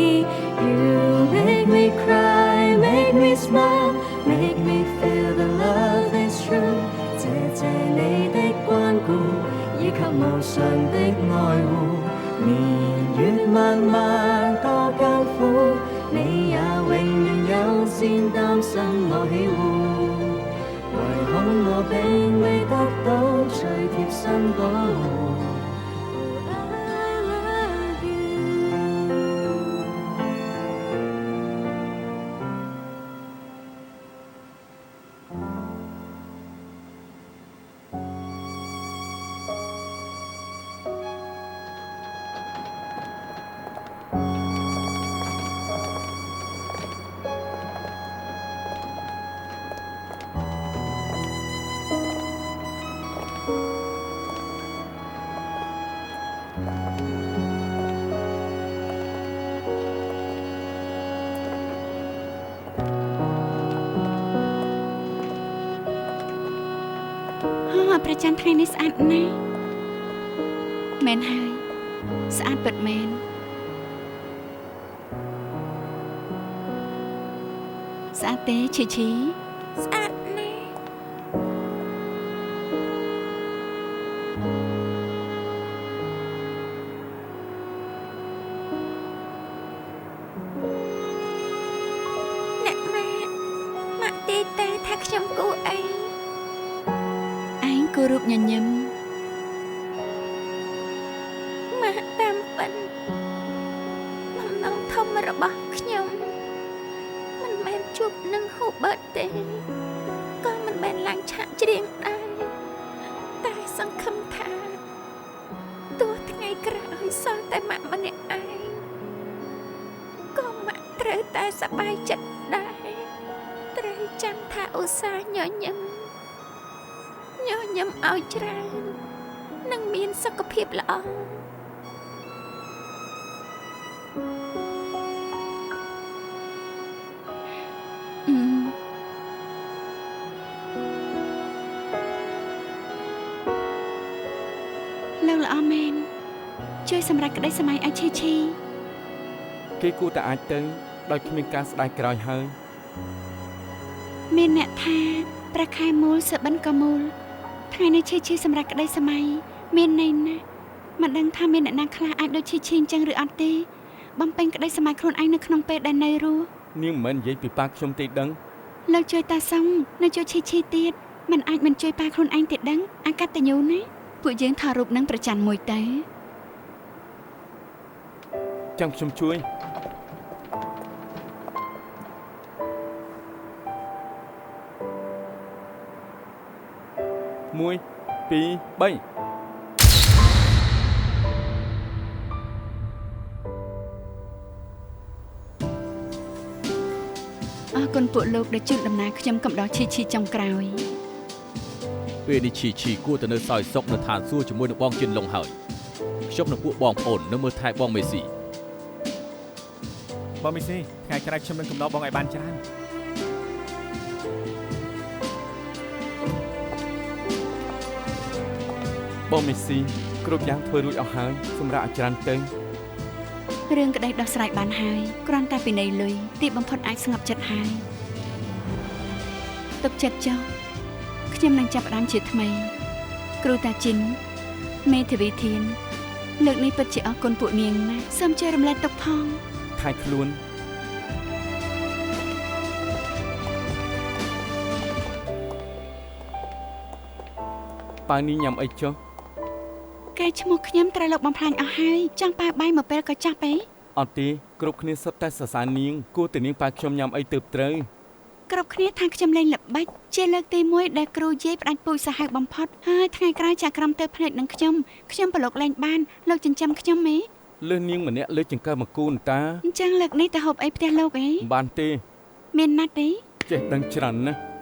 You make me cry, make me smile, make me feel the love is true。謝謝你的關顧，以及無償的愛護，年月漫漫多艱苦，你也永遠友善擔心我喜惡，唯恐我並未得到最貼身保護。I love you。ឲ្យប្រច័ណ្ឌថ្ងៃនេះស្អាតណាស់មែនហើយស្អាតពិតមែនស្អាតទេឈីឈី ស្អាតណាស់អ្នកម៉ាក់ទេតែថាខ្ញុំគូអី ឯងគូរូបញញឹម ម៉ាក់តាមពិនបំណងធំរបស់ខ្ញុំមិនមែនជួបនឹងហូបឺតទេក៏មិនមែនឡើងឆាកច្រៀងដែរតែសង្ឃឹមថាទោះថ្ងៃក្រោយសល់តែម៉ាក់ម្នាក់ឯងក៏ម៉ាក់ត្រូវតែសប្បាយចិត្តដែរត្រូវចាំថាឧស្សាហ៍ញញឹមឲ្យច្រើននិងមានសុខភាពល្អ លើកល្អមែនជួយសម្រាប់ក្តីសម័យឲ្យឈីឈី គេគួរតែអាចទៅដោយគ្មានការស្ដាយក្រោយហើយ មានអ្នកថាព្រះខែមូលសបិនក៏មូលថ្ងៃនេះឈីឈីសម្រាប់ក្តីសម័យមានន័យណាស់មិនដឹងថាមានអ្នកណាខ្លះអាចដូចឈីឈីអញ្ចឹងឬអត់ទេបំពេញក្តីសម័យខ្លួនឯងនៅក្នុងពេលដែលនៅរស់ នាងមិនមែននិយាយពីប៉ាខ្ញុំទេដឹង លើកជួយតាសុងនៅជួយឈីឈីទៀតមិនអាចមិនជួយប៉ាខ្លួនឯងទៀតដឹងអាកតញ្ញូណាពួកយើងថតរូបនឹងប្រច័ណ្ឌមួយទៅ ចាំខ្ញុំជួយមួយពីរបី អរគុណពួកលោកដែលជួយដំណើរខ្ញុំកំដរឈីឈីចុងក្រោយ ពេលនេះឈីឈីគួរទៅនៅសោយសុខនៅឋានសួគ៌ជាមួយនឹងបងជិនឡុងហើយខ្ញុំនិងពួកបងប្អូននៅមើលថែបងមេស៊ី បងមីស៊ីថ្ងៃក្រោយខ្ញុំនឹងកំដរបងឲ្យបានច្រើន បងមេស៊ីគ្រប់យ៉ាងធ្វើរួចអស់ហើយសម្រាប់អច្រានទៅ រឿងក្តីដោះស្រាយបានហើយគ្រាន់តែពីនៃលុយទីបំផុតអាចស្ងប់ចិត្តហើយទុកចិត្តចុះខ្ញុំនឹងចាប់ផ្ដើមជាថ្មីគ្រូតាជីនមេធាវីធានលើកនេះពិតជាអរគុណពួកនាងណាស់សូមជួយរំលែកទុកផង ថៃខ្លួនប៉ានេះញ៉ាំអីចុះ កែឈ្មោះខ្ញុំត្រូវលោកបំផ្លាញអស់ហើយចង់ប៉ាបាយមកពេលក៏ចាស់ពេក អត់ទេគ្រប់គ្នាសុទ្ធតែសរសើរនាងគួរតែនាងប៉ាខ្ញុំញ៉ាំអីទៅត្រូវ គ្រប់គ្នាថាខ្ញុំលេងល្បិចជាលើកទី1ដែលគ្រូយាយផ្ដាច់ពូជសាហាវបំផុតហើយថ្ងៃក្រោយចាក់ក្រំទៅភ្នែកនឹងខ្ញុំប្រឡូកលេងបានលោកចិញ្ចឹមខ្ញុំមេ លើនាងម្នាក់លើចង្កឹះមកគូនតា អញ្ចឹងលើកនេះទៅហូបអីផ្ទះលោកអី បានទេ មានណាត់ទេ ចេះដឹងច្រើនណាស់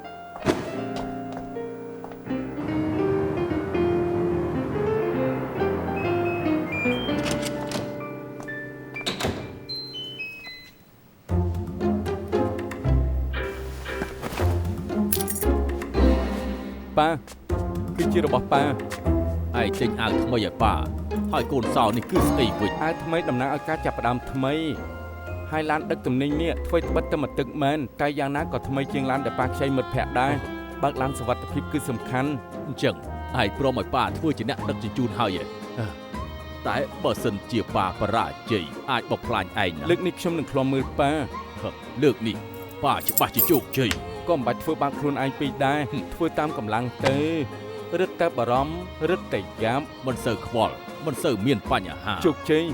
ប៉ាគឺជារបស់ប៉ា ឯងចេញអាវថ្មីឲ្យប៉ាហើយកូនសោនេះគឺស្អីវិញ អាវថ្មីតំណាងឲ្យការចាប់ផ្ដើមថ្មីហើយឡានដឹកទំនិញនេះធ្វើត្បិតតែមកទឹកមែនតែយ៉ាងណាក៏ថ្មីជាងឡានដែលប៉ាខ្ចីមិត្តភ័ក្ដិដែរបើកឡានសុវត្ថិភាពគឺសំខាន់ អញ្ចឹងឯងព្រមឲ្យប៉ាធ្វើជាអ្នកដឹកជញ្ជូនហើយឯងតែបើសិនជាប៉ាបរាជ័យអាចបោកផ្លាញឯងណា លើកនេះខ្ញុំនឹងឃ្លាំមើលប៉ា លើកនេះប៉ាច្បាស់ជាជោគជ័យ ក៏មិនបាច់ធ្វើបាបខ្លួនឯងពេកដែរធ្វើតាមកម្លាំងទៅរឹតតែបារម្ភរឹតតែយ៉ាប់ មិនសូវខ្វល់មិនសូវមានបញ្ហា ជោគជ័យ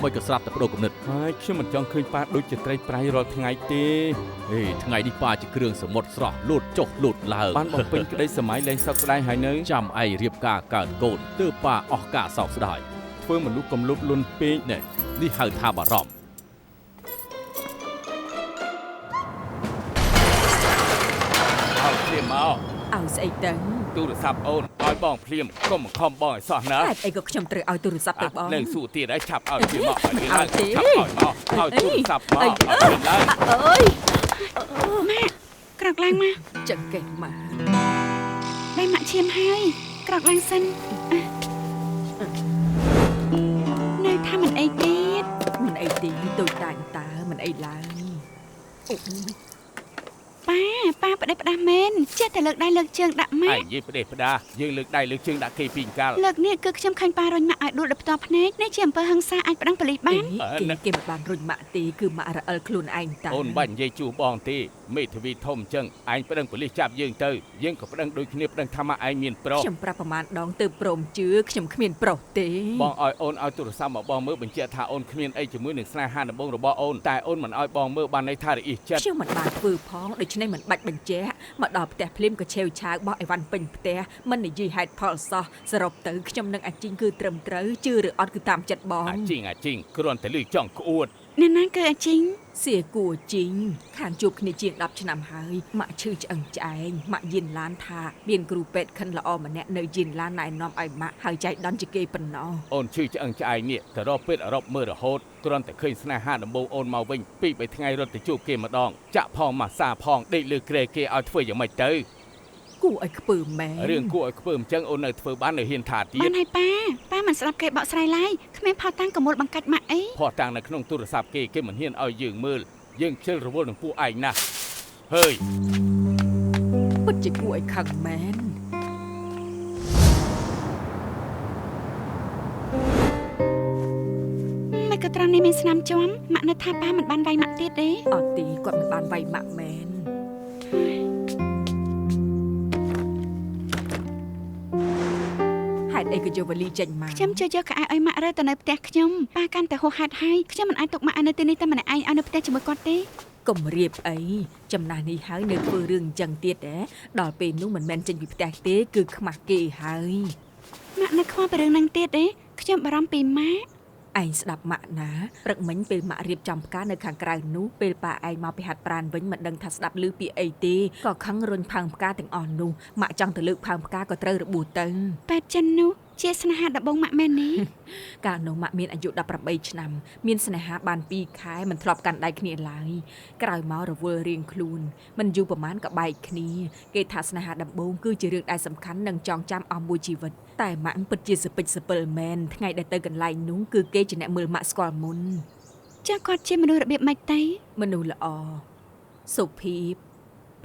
មិនក៏ស្រាប់តែបដូរគំនិត ហើយខ្ញុំមិនចង់ឃើញប៉ាដូចជាត្រីប្រៃរាល់ថ្ងៃទេ ហេថ្ងៃនេះប៉ាជាគ្រឿងសមុទ្រស្រស់លោតចុះលោតឡើង បានបំពេញក្តីសម័យលែងសោកស្ដាយហើយនៅ ចាំឯងរៀបការកើនកូនទើបប៉ាអស់ការសោកស្ដាយ ធ្វើមនុស្សកំលុតលន់ពេក នេះហៅថាបារម្ភ ឲ្យភ្លាមមក ឲ្យស្អីទៅ ទូរស័ព្ទអូនឲ្យបងភ្លាមកុំបង្ខំបងឲ្យសោះណា ហេតុអីក៏ខ្ញុំត្រូវឲ្យទូរស័ព្ទទៅបង នៅសួរទៀតហើយឆាប់ឲ្យភ្លាមមកឲ្យវាឡើង ទេ ឆាប់ឲ្យមកឲ្យទូរស័ព្ទមកឲ្យវាឡើង អើយ ម៉ាក់ក្រោកឡើងមក ចឹងកេះមក ដៃម៉ាក់ឈាមហើយ ក្រោកឡើងសិននៅថាមិនអីទៀត មិនអីទេដូចតាញ់តើមិនអីឡើយអូ ប៉ាផ្ដេសផ្ដាស់មែនចេះតែលើកដៃលើកជើងដាក់ម៉ា ឯ ក់ ងនិយាយផ្ដេសផ្ដាស់យើងលើកដៃលើកជើងដាក់គេពីកាល លើកនេះគឺខ្ញុំឃើញប៉ារុញម៉ាក់ឲ្យដួលដោយផ្ទាល់ភ្នែកនេះជាអំពើហិង្សាអាចប្តឹងប៉ូលីសបាន គេមិនបានរុញម៉ាក់ទេគឺម៉ាក់រអិលខ្លួនឯងតើ អូនបាច់និយាយជួបបងទេមេធាវីធំអញ្ចឹងឯងប្តឹងប៉ូលីសចាប់យើងទៅយើងក៏ប្តឹងដូចគ្នាប្តឹងថាម៉ាក់ឯងមានប្រុស ខ្ញុំប្រាប់ប្រមាណដងទៅព្រមជឿខ្ញុំគ្មានប្រុសទេ បងឲ្យអូនឲ្យទូរស័ព្ទមកបងមើលបញ្ជាក់ថាអូនគ្មានអីជាមួយនឹងស្នេហាដំបងរបស់អូនតែអូនមិនឲ្យបងមើលបានន័យថារអ៊ីចិត្ត ខ្ញុំមិនបានធ្វើផងដូច្នេះមិនបាច់បញ្ជាក់មកដល់ផ្ទះភ្លាមក៏ឆេវឆាវបោះអីវ៉ាន់ពេញផ្ទះមិននិយាយហេតុផលសោះសរុបទៅខ្ញុំនឹងអាជីងគឺត្រឹមត្រូវជឿឬអត់គឺតាមចិត្តបង អាជីងគ្រាន់តែលឺចង់ក្អួត អ្នកណាគឺអាជីង សៀគួរជីងខានជួបគ្នាជាង10ឆ្នាំហើយម៉ាក់ឈឺឆ្អឹងឆ្អែងម៉ាក់យិនឡានថាមានគ្រូពេទ្យខិនល្អម្នាក់នៅយិនឡានណែនាំឲ្យម៉ាក់ហើយចៃដន្យជាគេប៉ុណ្ណោះ អូនឈឺឆ្អឹងឆ្អែងនេះទៅរកពេទ្យអឺរ៉ុបមើលរហូតគ្រាន់តែឃើញស្នេហាដំបងអូនមកវិញពី3ថ្ងៃរត់ទៅជួបគេម្ដងចាក់ផងម៉ាសាផងដេកលើក្រែគេឲ្យធ្វើយ៉ាងម៉េចទៅ គួរឲ្យខ្ពើមមែន រឿងគួរឲ្យខ្ពើមអញ្ចឹងអូននៅធ្វើបាននៅហ៊ានថាទៀ បា ត នហើយប៉ាមិនស្ដាប់គេបកស្រាយឡើយគ្មានផតតាំងកមូលបង្កាច់ម៉ាក់អី ផោះតាំងនៅក្នុងទូរស័ព្ទគេមិនហ៊ានឲ្យយើងមើលយើងខ្ជិលរវល់នឹងពួកឯងណាស់ហើយ ពិតជាគួរឲ្យខឹងមែន មិនក៏ត្រង់នេះមានស្នាមជាំម៉ាក់នៅថាប៉ាមិនបានវាយម៉ាក់ទៀតទេ អត់ទេគាត់មិនបានវាយម៉ាក់មែនហេតុអីក៏យកវលីចេញមក ខ្ញុំជឿយកកៅអៅឲ្យម៉ាក់រើទៅនៅផ្ទះខ្ញុំប៉ាកាន់តែហួសហេតុហើយខ្ញុំមិនអាចទុកម៉ាក់ឲ្យនៅទីនេះតែម្នាក់ឯងឲ្យនៅផ្ទះជាមួយគាត់ទេ កុំរៀបអីចំណាស់នេះហើយនៅធ្វើរឿងអញ្ចឹងទៀតដល់ពេលនោះមិនមែនចេញពីផ្ទះទេគឺខ្មាស់គេហើយ ម៉ាក់នៅខ្វល់ពីរឿងហ្នឹងទៀតទេខ្ញុំបារម្ភពីម៉ាក់ ឯងស្ដាប់ម៉ាក់ណាព្រឹកមិញពេលម៉ាក់រៀបចំផ្កានៅខាងក្រៅនោះពេលប៉ាឯងមកពីហាត់ប្រាណវិញមិនដឹងថាស្ដាប់ឮពីអីទេក៏ខឹងរុញផើងផ្កាទាំងអស់នោះម៉ាក់ចង់ទៅលើកផើងផ្កាក៏ត្រូវរបួសទៅ ប៉ែតចិននោះជាស្នេហាដបងម៉ាក់មែននេះ កាលនោះម៉ាក់មានអាយុ18ឆ្នាំមានស្នេហាបាន2ខែមិនធ្លាប់កាន់ដៃគ្នាឡើយក្រោយមករវល់រៀងខ្លួនមិនយូរប្រហែលក៏បែកគ្នាគេថាស្នេហាដំបូងគឺជារឿងដែលសំខាន់និងចងចាំអស់មួយជីវិតតែម៉ាក់ពិតជាសពិចសពិលមែនថ្ងៃដែលទៅកន្លែងនោះគឺគេជាអ្នកមើលម៉ាក់ស្គាល់មុន ចាស់គាត់ជាមនុស្សរបៀបម៉េចទៅ មនុស្សល្អសុភាព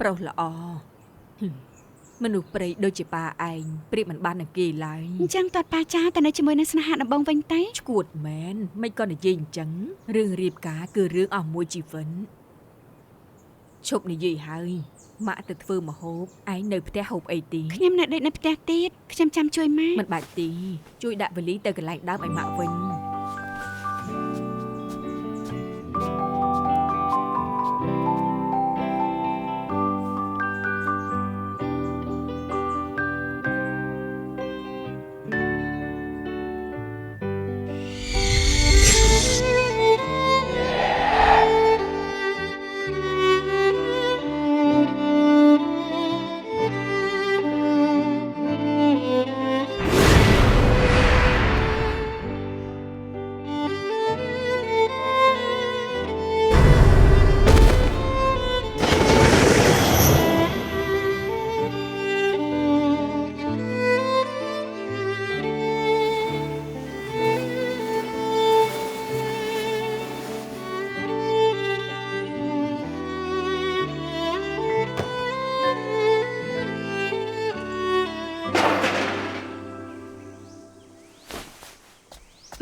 ប្រុសល្អមនុស្សព្រៃដូចជាប៉ាឯងប្រៀបមិនបាននឹងគេឡើយ អញ្ចឹងតើប៉ាចាទៅនៅជាមួយនឹងស្នេហាដបងវិញទៅ ឈួតមែនមិនក៏និយាយអញ្ចឹងរឿងរៀបការគឺរឿងអស់មួយជីវិតឈប់និយាយហើយម៉ាក់ទៅធ្វើម្ហូបឯងនៅផ្ទះហូបអីទី ខ្ញុំនៅដេកនៅផ្ទះទៀតខ្ញុំចាំជួយម៉ាក់ មិនបាច់ទីជួយដាក់វលីទៅកន្លែងដើមឲ្យម៉ាក់វិញ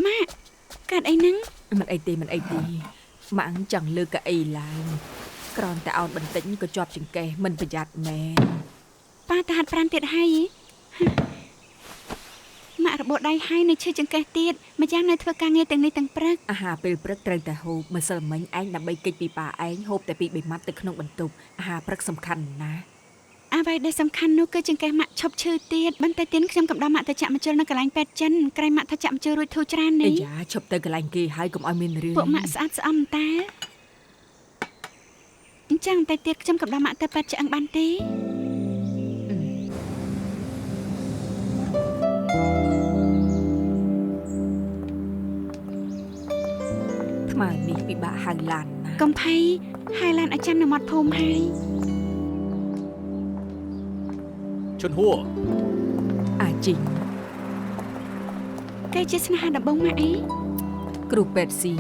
ម៉ាក់កើតអីហ្នឹង មិនអីទេម៉ាក់ចង់លើកកៅអីឡើងគ្រាន់តែអោនបន្តិចក៏ជាប់ចង្កេះមិនប្រយ័ត្នមែន ប៉ាទៅហាត់ប្រាណទៀតហើយម៉ាក់របូតដៃហើយនៅឈឺចង្កេះទៀតម្យ៉ាងនៅធ្វើការងារទាំងនេះទាំងព្រឹក អាហារពេលព្រឹកត្រូវតែហូបម្សិលមិញឯងដើម្បីគេចពីប៉ាឯងហូបតែពី3ម៉ាត់ទៅក្នុងបន្ទប់អាហារព្រឹកសំខាន់ណាស់ អ្វីដែលសំខាន់នោះគឺចង្កេះម៉ាក់ឈប់ឈឺទៀតបន្តែទៀនខ្ញុំកំដរម៉ាក់ទៅចាក់មជុលនៅកន្លែងពេទ្យចិនក្រែងម៉ាក់ថាចាក់មជុលរួចធូរច្រើន អា នេះ យ៉ាឈប់ទៅកន្លែងគេហើយកុំឲ្យមានរឿង ពួកម៉ាក់ស្អាតស្អំតើអញ្ចឹងតែទៀតខ្ញុំកំដរម៉ាក់ទៅពេទ្យឆ្អឹងបានទេ ថ្មនេះពិបាកហៅឡានណា កំភៃហើយឡានអាចារ្យនៅមាត់ភូមិហើយ ឈុនហួរ អាចជីង គេជាស្នេហាដំបងម៉ាក់អី គ្រូពេទ្យស៊ី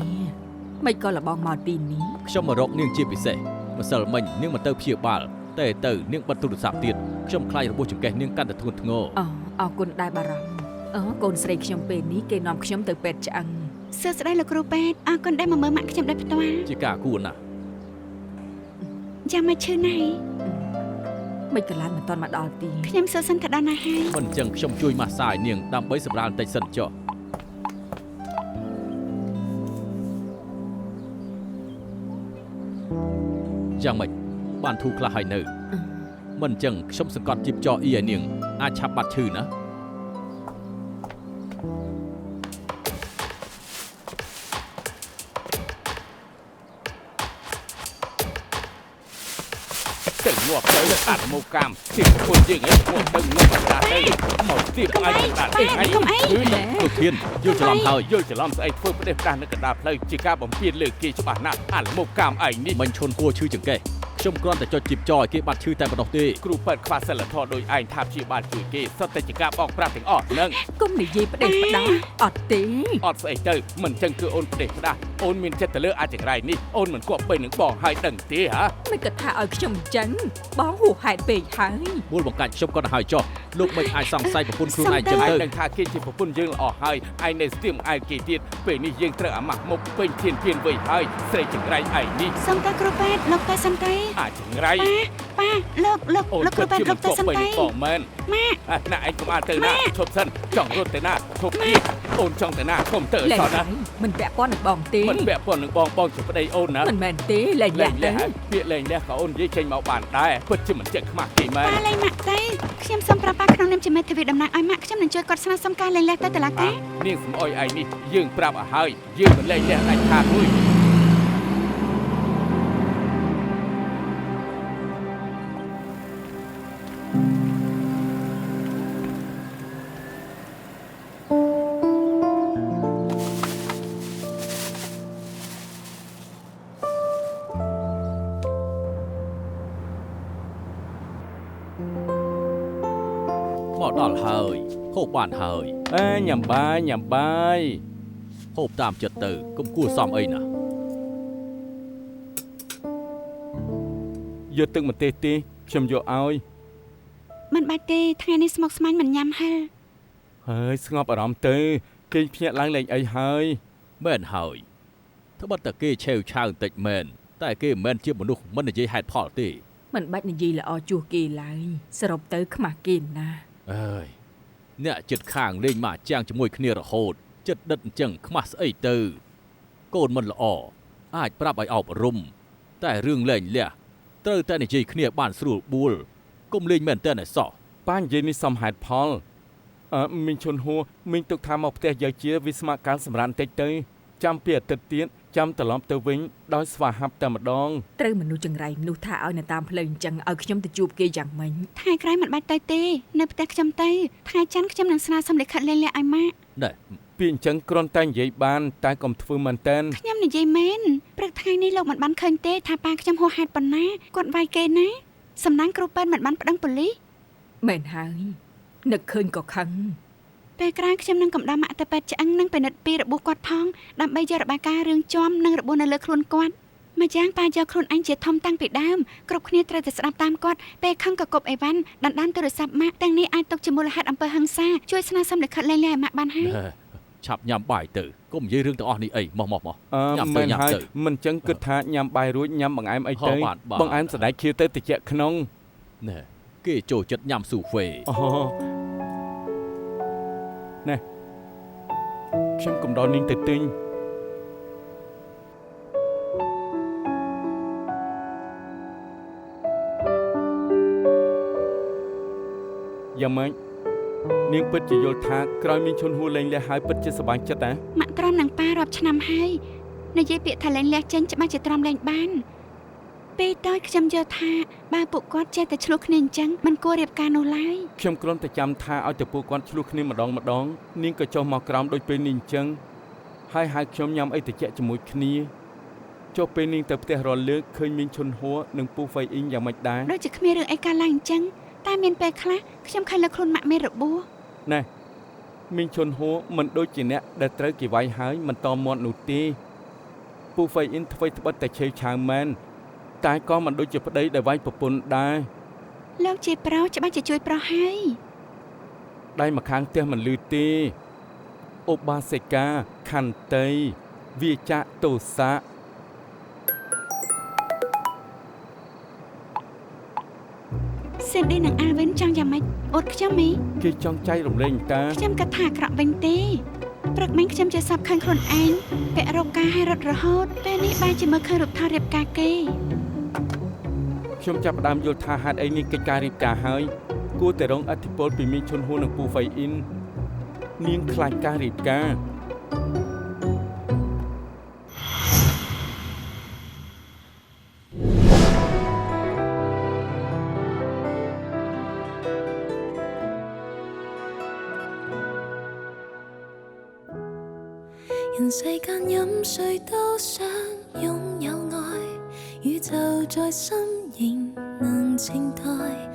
មិនក៏លបងមកទីនេះ ខ្ញុំមករកនាងជាពិសេសម្សិលមិញនាងមិនទៅព្យាបាលតែទៅនាងបិទទូរស័ព្ទទៀតខ្ញុំខ្លាចរបួសចង្កេះនាងកាន់តែធ្ងន់ធ្ងរ អរគុណដែរបារម្ភកូនស្រីខ្ញុំពេលនេះគេនាំខ្ញុំទៅពេទ្យឆ្អឹង សួស្ដីលោកគ្រូពេទ្យអរគុណដែលមកមើលម៉ាក់ខ្ញុំដោយផ្ទាល់ ជាការគួរណាស់ ចាំមកឈឺណាស់ មិនកលានមិនតាន់មកដល់ទី ខ្ញុំសួរសិនថាដល់ណាហើយ មិនអញ្ចឹងខ្ញុំជួយម៉ាស្សាយនាងដើម្បីសម្រាលបន្តិចសិនចុះយ៉ាងម៉េចបានធូរខ្លះហើយនៅមិនអញ្ចឹងខ្ញុំសង្កត់ជីបចោអ៊ីឲ្យនាងអាចឆាប់បាត់ឈឺណា ទៅងាប់ទៅអនុមោកម្មទីប្រពន្ធយើងឯងងាប់ទៅងាប់បណ្ដាទៅមកទីឯងបណ្ដាទេឯង លោកធានយល់ច្រឡំហើយ យល់ច្រឡំស្អីធ្វើប្រទេសផ្ដាស់នៅកណ្ដាលផ្លូវជាការបំពេញលើគេច្បាស់ណាស់អនុមោកម្មឯងនេះ មិនឈុនហួរឈឺចង្កេះខ្ញុំគ្រាន់តែចុចជីបចោឲ្យគេបាត់ឈឺតែប៉ុណ្ណោះទេ គ្រូពេទ្យខ្វះសិលធម៌ដោយឯងថាព្យាបាលជួយគេសុទ្ធតែជាការបោកប្រាស់ទាំងអស់ហ្នឹង កុំនិយាយផ្ដេសផ្ដាស់អត់ទេ អត់ស្អីទៅមិនចឹងគឺអូនប្រទេសផ្ដាស់អូនមានចិត្តទៅលើអាចចង្រៃនេះអូនមិនគប់បីនឹងបងហើយដឹងទេហ៎ មិនគិតថាឲ្យខ្ញុំអញ្ចឹងបងហួសហេតុពេកហើយ មូលបង្កាច់ខ្ញុំក៏ទៅហើយចុះលោកមិនអាចសង្ស័យប្រពន្ធខ្លួនឯងចឹង ឯង ទៅ ដឹងថាគេជាប្រពន្ធយើងល្អហើយឯងនៅស្ទាមឯងគេទៀតពេលនេះយើងត្រូវអាម៉ាស់មុខពេញធានវៃហើយស្រីចង្រៃឯងនេះ សុំទៅគ្រូពេទ្យលោកទៅសិនទៅ អាចចង្រៃ ប៉ាលោក អូន គ្រូពេទ្យលោកទៅសិនទៅ បងមែន ម៉ាក់ ណាឯងកុំអានទៅណាឈប់សិនចង់រត់ទៅណាឈប់ទៀតអូនចង់ទៅណាកុំទៅ លែង សោះណា មិនពាក់ព័ន្ធនឹងបងទេ មិនពាក់ព័ន្ធនឹងបងជាប្តីអូនណា មិនមែនទេលែងលះទៅ ពាក្យលែងលះក៏អូននិយាយចេញមកបានដែរពិតជាមិនចេះខ្មាស់គេមែន ប៉ាលេងម៉ាក់ទៅខ្ញុំសូមប្រាប់ប៉ាក្នុងនាមជាមេធាវីតំណាងឲ្យម៉ាក់ខ្ញុំនឹងជួយគាត់ស្នើសុំការលែងលះទៅតុលាការ នាងសំអុយឯងនេះយើងប្រាប់ឲ្យហើយយើងមិនលែងលះដាច់ខាតមួយ មកដល់ហើយហូបបានហើយ ញ៉ាំបាយ ហូបតាមចិត្តទៅកុំគួរសមអីណា យកទឹកម្ទេសទេខ្ញុំយកឲ្យ មិនបាច់ទេថ្ងៃនេះស្មុកស្មាញមិនញ៉ាំហិល ហើយស្ងប់អារម្មណ៍ទៅគេភ្ញាក់ឡើងលេងអីហើយ មែនហើយត្បិតតែគេឆេវឆាវបន្តិចមែនតែគេមិនមែនជាមនុស្សមិននិយាយហេតុផលទេ មិនបាច់និយាយល្អជួសគេឡើយសរុបទៅខ្មាស់គេណា អើយអ្នកចិត្តខាងលេងមកចាំងជាមួយគ្នារហូតចិត្តដិតអញ្ចឹងខ្មាស់ស្អីទៅកូនមិនល្អអាចប្រាប់ឲ្យអប់រំតែរឿងលែងលះត្រូវតែនិយាយគ្នាបានស្រួលបួលកុំលេងមែនតើសោះ ប៉ានិយាយនេះសមហេតុផលមីងឈុនហួរមីងទុកថាមកផ្ទះយាយជាវាស្ម័គ្រការសម្រានតិចទៅចាំពីអាទិត្យទៀតចាំត្រឡប់ទៅវិញដោយស្វាហាប់តែម្ដង ត្រូវមនុស្សចង្រៃមនុស្សថាឲ្យនៅតាមផ្លូវអញ្ចឹងឲ្យខ្ញុំទៅជួបគេយ៉ាងម៉េច ថ្ងៃក្រោយមិនបាច់ទៅទេនៅផ្ទះខ្ញុំទៅថ្ងៃច័ន្ទខ្ញុំនឹងស្នើសុំលិខិតលែងលះឲ្យម៉ាក់ ណែ ពីអញ្ចឹងគ្រាន់តែនិយាយបានតែកុំធ្វើមែនតែន ខ្ញុំនិយាយមែនព្រឹកថ្ងៃនេះលោកមិនបានឃើញទេថាប៉ាខ្ញុំហួសហេតុប៉ុណ្ណាគាត់វាយគេណាសំណាងគ្រូពេទ្យមិនបានប្តឹងប៉ូលីស មែនហើយនឹកឃើញក៏ខឹង ពេលក្រោយខ្ញុំនឹងកំដរម៉ាក់ទៅពេទ្យឆ្អឹងនិងពិនិត្យពីរបួសគាត់ផងដើម្បីយករបាយការណ៍រឿងជាំនិងរបួសនៅលើខ្លួនគាត់ម្យ៉ាងប៉ាយកខ្លួនឯងជាធំតាំងពីដើមគ្រប់គ្នាត្រូវតែស្ដាប់តាមគាត់ពេលខឹងក៏គប់អីវ៉ាន់ដណ្ដើមទូរស័ព្ទម៉ាក់ទាំងនេះអាចទុកជាមូលហេតុអំពើហិង្សាជួយស្នើសុំលិខិតលែងលះឲ្យម៉ាក់បានហើយ ឆាប់ញ៉ាំបាយទៅកុំនិយាយរឿងទាំងអស់នេះអីមកញ៉ាំទៅ មែន ញ៉ាំ ហើយ ទៅ មិនអញ្ចឹងគិតថាញ៉ាំបាយរួចញ៉ាំបង្អែមអីទៅ ហោបាន បង្អែមសណ្ដែកខៀវទៅតិចក្នុង ណែគេចូលចិត្តញ៉ាំស៊ូហ្វេ អូណែខ្ញុំកំដរនាងទៅទិញយ៉ាងម៉េចនាងពិតជាយល់ថាក្រោយមានឈុនហួរលែងលះហើយពិតជាសប្បាយចិត្តណា ម៉ាក់ទ្រាំនឹងប៉ារាប់ឆ្នាំហើយនិយាយពាក្យថាលែងលះចេញច្បាស់ជាទ្រាំលែងបានពេលតើខ្ញុំយល់ថាបើពួកគាត់ចេះតែឆ្លោះគ្នាអញ្ចឹងមិនគួររៀបការនោះឡើយ ខ្ញុំគ្រាន់តែចាំថាឲ្យតែពួកគាត់ឆ្លោះគ្នាម្ដងនាងក៏ចុះមកក្រោមដូចពេលនេះអញ្ចឹងហើយហៅខ្ញុំញ៉ាំអីតិចជាមួយគ្នាចុះពេលនាងទៅផ្ទះរាល់លើកឃើញមានឈុនហួរនិងពូហ្វៃអ៊ីងយ៉ាងម៉េចដែរ ដូចជាគ្មានរឿងអីកើតឡើងអញ្ចឹងតែមានពេលខ្លះខ្ញុំឃើញលើខ្លួនម៉ាក់មានរបួស ណែមីងឈុនហួរមិនដូចជាអ្នកដែលត្រូវគេវាយហើយមិនតមាត់នោះទេពូហ្វៃអ៊ីនធ្វើត្បិតតែឆេវឆាវមែនតែក៏មិនដូចជាប្តីដែលវាយប្រពន្ធដែរ លោកជាប្រុសច្បាស់ជាជួយប្រុសហើយ ដៃម្ខាងផ្ទះមិនលឺទេឧបាសិកាខន្តីវាចាក់ទោសៈ សេនឌីនិងអាល់វិនចង់យ៉ាងម៉េចអត់ខ្ញុំមី គេចង់ចែករំលែកតា ខ្ញុំគិតថាអាក្រក់វិញទេព្រឹកមិញខ្ញុំជាសពឃើញខ្លួនឯងពាក់រោគការឲ្យរត់រហូតពេលនេះបែរជាមើលឃើញរូបថតរៀបការគេ ខ្ញុំចាប់ផ្ដើមយល់ថាហេតុអីនេះកិច្ចការរៀបការហើយគួរតែរងឥទ្ធិពលពីមីងឈុនហួរនិងពូហ្វៃអ៊ីននាងខ្លាចការរៀបការ 人世間任誰都想擁有愛，宇宙在心仍能靜待。